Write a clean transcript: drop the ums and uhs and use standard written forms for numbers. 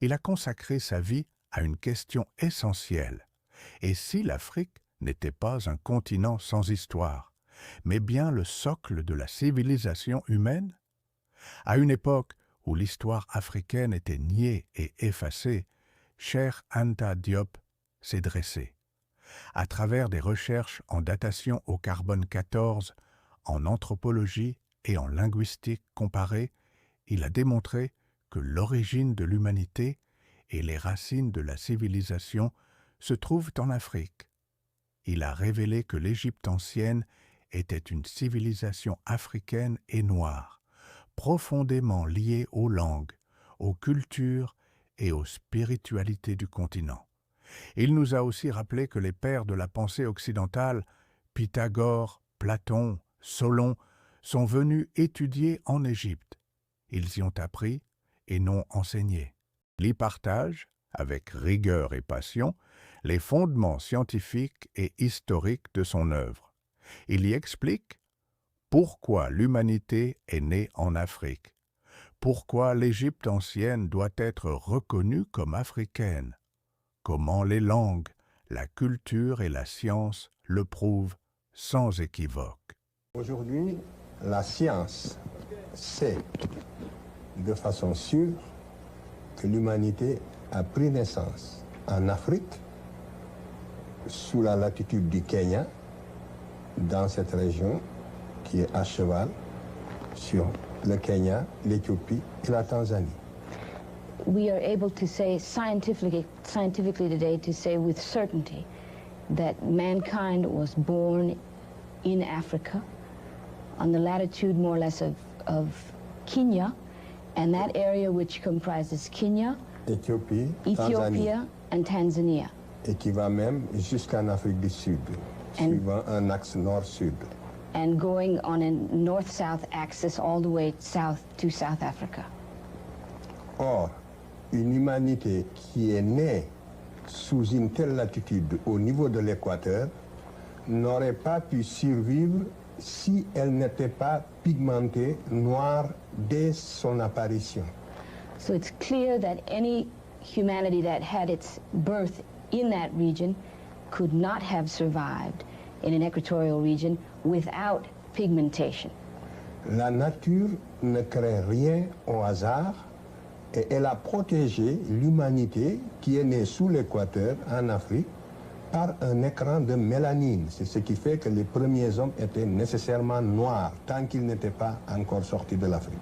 Il a consacré sa vie à une question essentielle. Et si l'Afrique n'était pas un continent sans histoire, mais bien le socle de la civilisation humaine? À une époque où l'histoire africaine était niée et effacée, Cheikh Anta Diop s'est dressé. À travers des recherches en datation au carbone 14, en anthropologie et en linguistique comparée, il a démontré que l'origine de l'humanité et les racines de la civilisation se trouvent en Afrique. Il a révélé que l'Égypte ancienne était une civilisation africaine et noire, profondément liée aux langues, aux cultures et aux spiritualités du continent. Il nous a aussi rappelé que les pères de la pensée occidentale, Pythagore, Platon, Solon, sont venus étudier en Égypte. Ils y ont appris et non enseigné. Il y partage, avec rigueur et passion, les fondements scientifiques et historiques de son œuvre. Il y explique pourquoi l'humanité est née en Afrique, pourquoi l'Égypte ancienne doit être reconnue comme africaine, comment les langues, la culture et la science le prouvent sans équivoque. Aujourd'hui, la science sait de façon sûre que l'humanité a pris naissance en Afrique, sous la latitude du Kenya, dans cette région qui est à cheval sur le Kenya, l'Éthiopie et la Tanzanie. We are able to say scientifically today, to say with certainty that mankind was born in Africa, on the latitude more or less of Kenya, and that area which comprises Kenya, Éthiopie, Ethiopia, and Tanzania. Et qui va même jusqu'en Afrique du Sud, suivant un axe nord-sud. And going on a north-south axis all the way south to South Africa. Or, une humanité qui est née sous une telle latitude au niveau de l'équateur n'aurait pas pu survivre si elle n'était pas pigmentée noire dès son apparition. So it's clear that any humanity that had its birth in that region could not have survived in an equatorial region without pigmentation. La nature ne crée rien au hasard et elle a protégé l'humanité qui est née sous l'équateur en Afrique par un écran de mélanine. C'est ce qui fait que les premiers hommes étaient nécessairement noirs tant qu'ils n'étaient pas encore sortis de l'Afrique.